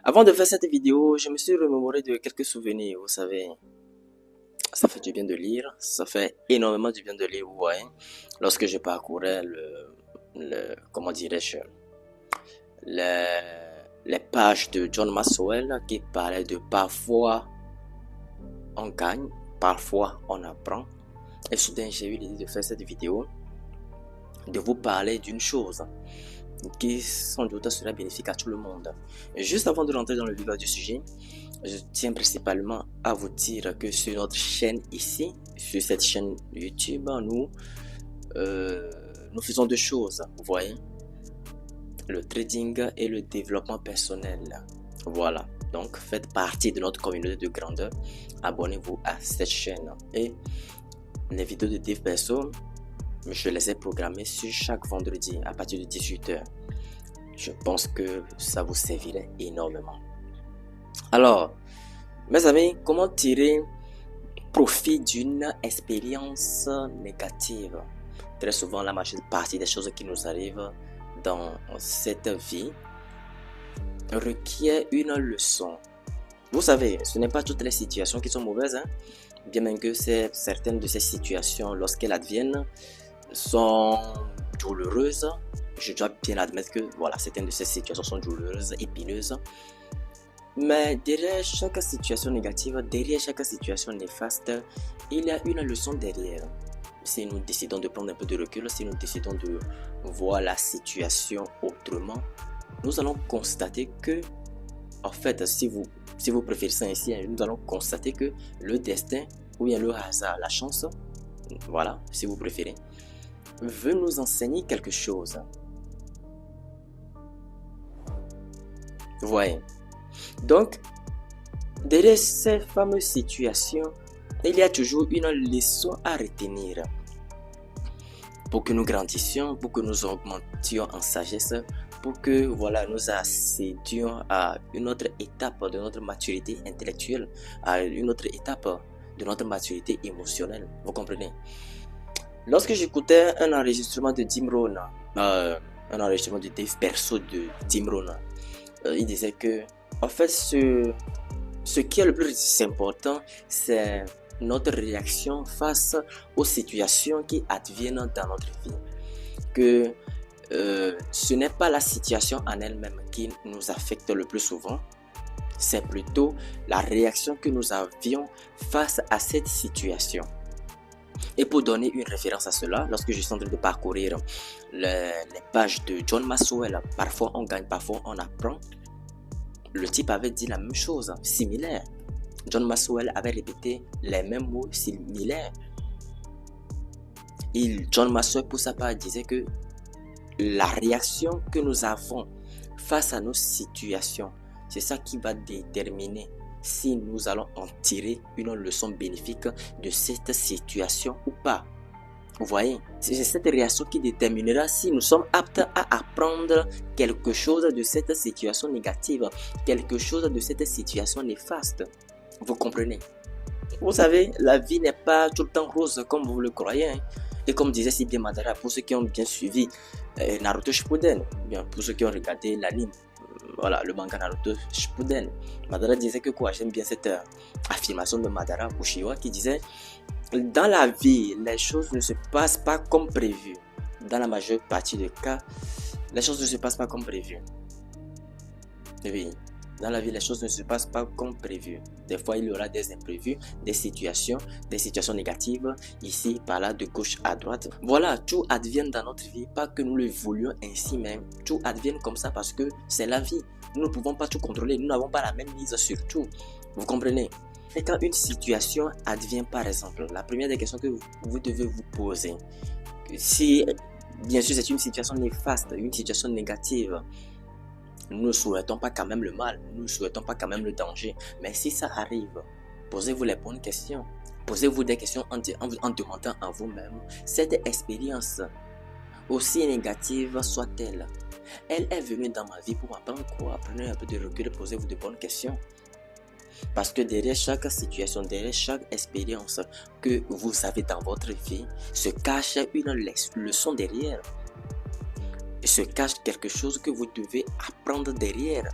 Avant de faire cette vidéo, je me suis remémoré de quelques souvenirs, vous savez. Ça fait du bien de lire, ça fait énormément du bien de lire, vous voyez. Lorsque je parcourais comment dirais-je, les, les pages de John Maxwell qui parlaient de parfois on gagne, parfois on apprend. Et soudain, j'ai eu l'idée de faire cette vidéo, de vous parler d'une chose qui sans doute sera bénéfique à tout le monde. Et juste avant de rentrer dans le vif du sujet, je tiens principalement à vous dire que sur notre chaîne ici, sur cette chaîne YouTube, nous faisons deux choses, vous voyez, le trading et le développement personnel. Voilà, donc faites partie de notre communauté de grandeur, abonnez-vous à cette chaîne. Et les vidéos de dev perso, je les ai programmées sur chaque vendredi à partir de 18h. Je pense que ça vous servirait énormément. Alors, mes amis, comment tirer profit d'une expérience négative? Très souvent, la majeure partie des choses qui nous arrivent dans cette vie requiert une leçon. Vous savez, ce n'est pas toutes les situations qui sont mauvaises, hein? Bien même que certaines de ces situations, lorsqu'elles adviennent, sont douloureuses. Je dois bien admettre que voilà, certaines de ces situations sont douloureuses, épineuses. Mais derrière chaque situation négative, derrière chaque situation néfaste, il y a une leçon derrière. Si nous décidons de prendre un peu de recul, si nous décidons de voir la situation autrement, nous allons constater que, en fait, si vous préférez ça ainsi, nous allons constater que le destin, ou bien le hasard, la chance, voilà, si vous préférez, veut nous enseigner quelque chose. Vous voyez? Donc, derrière ces fameuses situations, il y a toujours une leçon à retenir pour que nous grandissions, pour que nous augmentions en sagesse, pour que voilà, nous accédions à une autre étape de notre maturité intellectuelle, à une autre étape de notre maturité émotionnelle. Vous comprenez? Lorsque j'écoutais un enregistrement de Jim Rohn, un enregistrement de dev perso de Jim Rohn, il disait que en fait ce qui est le plus important, c'est notre réaction face aux situations qui adviennent dans notre vie. Que ce n'est pas la situation en elle-même qui nous affecte le plus souvent, c'est plutôt la réaction que nous avions face à cette situation. Et pour donner une référence à cela, lorsque je suis en train de parcourir les pages de John Maxwell, parfois on gagne, parfois on apprend, le type avait dit la même chose, similaire. John Maxwell avait répété les mêmes mots similaires. John Maxwell, pour sa part, disait que la réaction que nous avons face à nos situations, c'est ça qui va déterminer si nous allons en tirer une leçon bénéfique de cette situation ou pas. Vous voyez, c'est cette réaction qui déterminera si nous sommes aptes à apprendre quelque chose de cette situation négative, quelque chose de cette situation néfaste. Vous comprenez? Vous savez, la vie n'est pas tout le temps rose comme vous le croyez. Hein? Et comme disait Sidi Madara, pour ceux qui ont bien suivi Naruto Shippuden, bien pour ceux qui ont regardé l'anime, voilà, le manga Naruto Shippuden, Madara disait que quoi? J'aime bien cette affirmation de Madara Uchiwa qui disait: dans la vie, les choses ne se passent pas comme prévu. Dans la majeure partie des cas, les choses ne se passent pas comme prévu. Oui, dans la vie, les choses ne se passent pas comme prévu. Des fois, il y aura des imprévus, des situations négatives, ici, par là, de gauche à droite. Voilà, tout advient dans notre vie, pas que nous le voulions ainsi même. Tout advient comme ça parce que c'est la vie. Nous ne pouvons pas tout contrôler, nous n'avons pas la même mise sur tout. Vous comprenez? Et quand une situation advient, par exemple, la première des questions que vous devez vous poser, si bien sûr c'est une situation néfaste, une situation négative, nous ne souhaitons pas quand même le mal, nous ne souhaitons pas quand même le danger, mais si ça arrive, posez-vous les bonnes questions. Posez-vous des questions en demandant à vous-même, cette expérience, aussi négative soit-elle, elle est venue dans ma vie pour m'apprendre quoi? Prenez un peu de recul et posez-vous de bonnes questions. Parce que derrière chaque situation, derrière chaque expérience que vous avez dans votre vie, se cache une leçon derrière. Se cache quelque chose que vous devez apprendre derrière.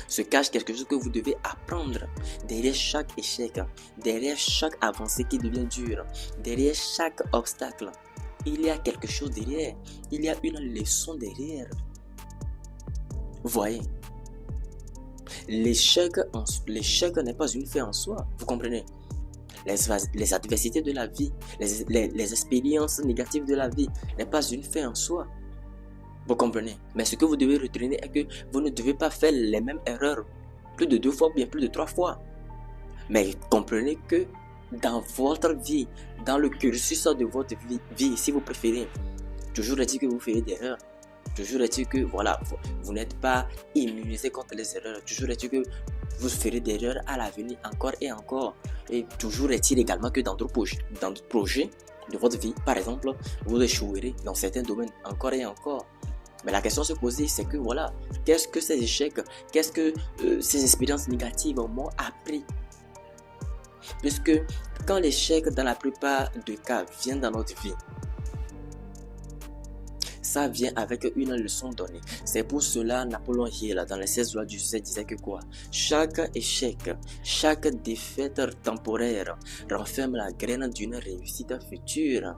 se cache quelque chose que vous devez apprendre. Derrière chaque échec, derrière chaque avancée qui devient dure, derrière chaque obstacle, il y a quelque chose derrière. Il y a une leçon derrière. Vous voyez, l'échec n'est pas une fin en soi. Vous comprenez? Les adversités de la vie, les expériences négatives de la vie n'est pas une fin en soi. Vous comprenez? Mais ce que vous devez retenir est que vous ne devez pas faire les mêmes erreurs plus de 2 fois ou bien plus de 3 fois. Mais comprenez que dans votre vie, dans le cursus de votre vie, si vous préférez, toujours est-il que vous ferez des erreurs. Toujours est-il que voilà, vous n'êtes pas immunisé contre les erreurs. Toujours est-il que vous ferez des erreurs à l'avenir encore et encore. Et toujours est-il également que dans d'autres projets de votre vie, par exemple, vous échouerez dans certains domaines encore et encore. Mais la question à se poser, c'est que voilà, qu'est-ce que ces échecs, qu'est-ce que ces expériences négatives m'ont appris? Puisque quand l'échec, dans la plupart des cas, vient dans notre vie, ça vient avec une leçon donnée. C'est pour cela Napoléon Hill, dans les 16 lois du succès, disait que quoi? Chaque échec, chaque défaite temporaire renferme la graine d'une réussite future.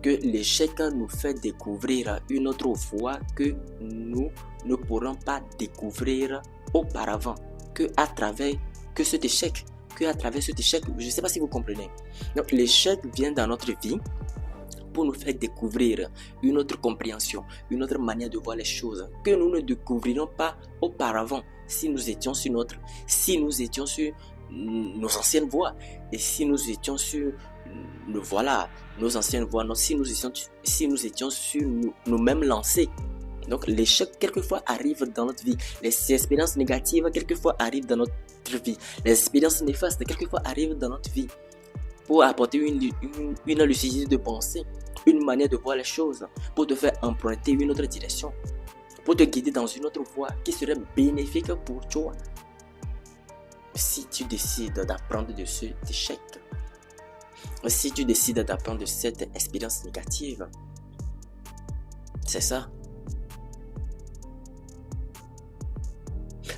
Que l'échec nous fait découvrir une autre voie que nous ne pourrons pas découvrir auparavant à travers cet échec. Je ne sais pas si vous comprenez. Donc l'échec vient dans notre vie pour nous faire découvrir une autre compréhension, une autre manière de voir les choses que nous ne découvrirons pas auparavant si nous étions sur nos anciennes voies et si nous étions sur nos anciennes voies, si nous étions sur nous-mêmes lancés. Donc l'échec quelquefois arrive dans notre vie, les expériences négatives quelquefois arrivent dans notre vie, les expériences néfastes quelquefois arrivent dans notre vie pour apporter une lucidité de pensée, une manière de voir les choses, pour te faire emprunter une autre direction, pour te guider dans une autre voie qui serait bénéfique pour toi. Si tu décides d'apprendre de cet échec, si tu décides d'apprendre de cette expérience négative, c'est ça.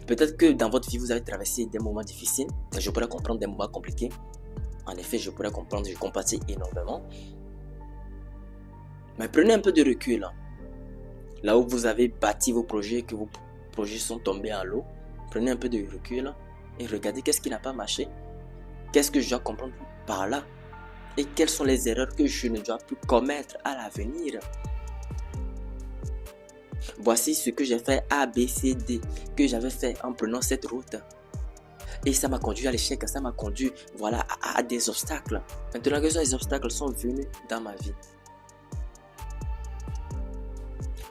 Peut-être que dans votre vie, vous avez traversé des moments difficiles. Je pourrais comprendre des moments compliqués. En effet, je pourrais comprendre, je compatis énormément. Mais prenez un peu de recul. Là où vous avez bâti vos projets, que vos projets sont tombés à l'eau, prenez un peu de recul et regardez qu'est-ce qui n'a pas marché. Qu'est-ce que je dois comprendre par là? Et quelles sont les erreurs que je ne dois plus commettre à l'avenir? Voici ce que j'ai fait A, B, C, D, que j'avais fait en prenant cette route. Et ça m'a conduit à l'échec, ça m'a conduit à des obstacles. Maintenant que ces obstacles sont venus dans ma vie,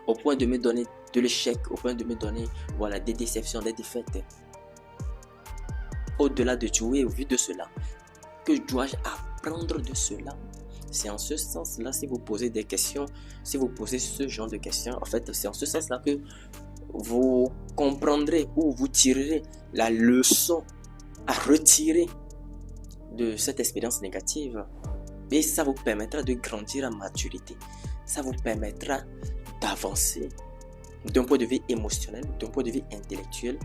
au point de me donner de l'échec, au point de me donner des déceptions, des défaites. Au-delà de tout et au vu de cela, que dois-je apprendre de cela? C'est en ce sens-là, si vous posez des questions, si vous posez ce genre de questions, en fait, c'est en ce sens-là que vous comprendrez ou vous tirerez la leçon à retirer de cette expérience négative. Et ça vous permettra de grandir en maturité. Ça vous permettra d'avancer d'un point de vue émotionnel, d'un point de vue intellectuel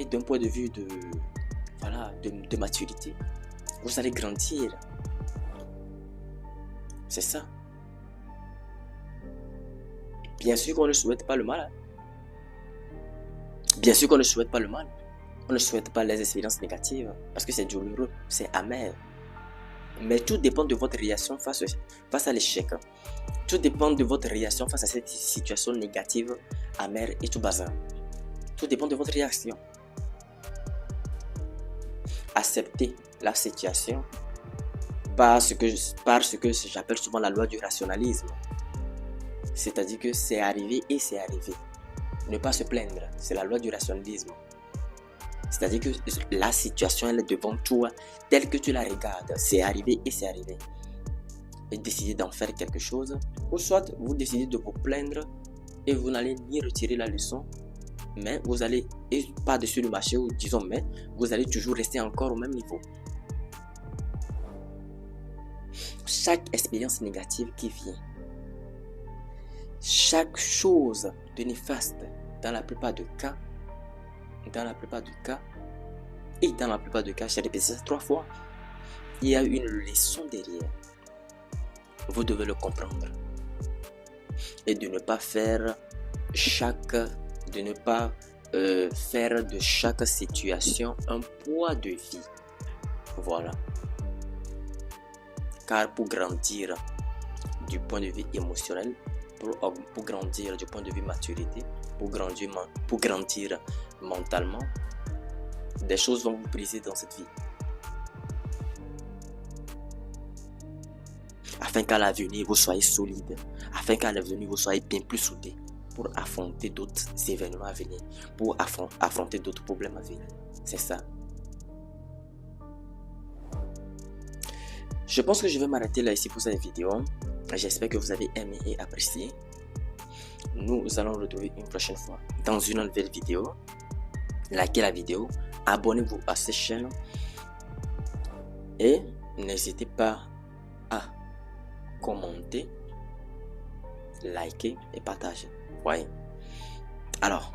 et d'un point de vue de maturité. Vous allez grandir. C'est ça. Bien sûr qu'on ne souhaite pas le mal. Bien sûr qu'on ne souhaite pas le mal. On ne souhaite pas les expériences négatives parce que c'est douloureux, c'est amer. Mais tout dépend de votre réaction face à l'échec. Tout dépend de votre réaction face à cette situation négative, amère et tout bazar. Tout dépend de votre réaction. Acceptez la situation par ce que j'appelle souvent la loi du rationalisme. C'est-à-dire que c'est arrivé et c'est arrivé. Ne pas se plaindre, c'est la loi du rationalisme. C'est-à-dire que la situation elle est devant toi telle que tu la regardes. C'est arrivé et c'est arrivé. Et décidez d'en faire quelque chose. Ou soit vous décidez de vous plaindre et vous n'allez ni retirer la leçon, mais vous allez par-dessus le marché, ou disons, mais vous allez toujours rester encore au même niveau. Chaque expérience négative qui vient, chaque chose de néfaste, dans la plupart des cas, dans la plupart du cas, j'ai répété ça 3 fois, il y a une leçon derrière. Vous devez le comprendre. Et de ne pas faire faire de chaque situation un poids de vie. Voilà. Car pour grandir du point de vue émotionnel, pour grandir du point de vue maturité, pour grandir mentalement, des choses vont vous briser dans cette vie. Afin qu'à l'avenir, vous soyez solide, afin qu'à l'avenir, vous soyez bien plus soudés pour affronter d'autres événements à venir, pour affronter d'autres problèmes à venir. C'est ça. Je pense que je vais m'arrêter là ici pour cette vidéo. J'espère que vous avez aimé et apprécié. Nous allons nous retrouver une prochaine fois dans une nouvelle vidéo. Likez la vidéo, abonnez-vous à cette chaîne et n'hésitez pas à commenter, liker et partager. Voyez. Alors,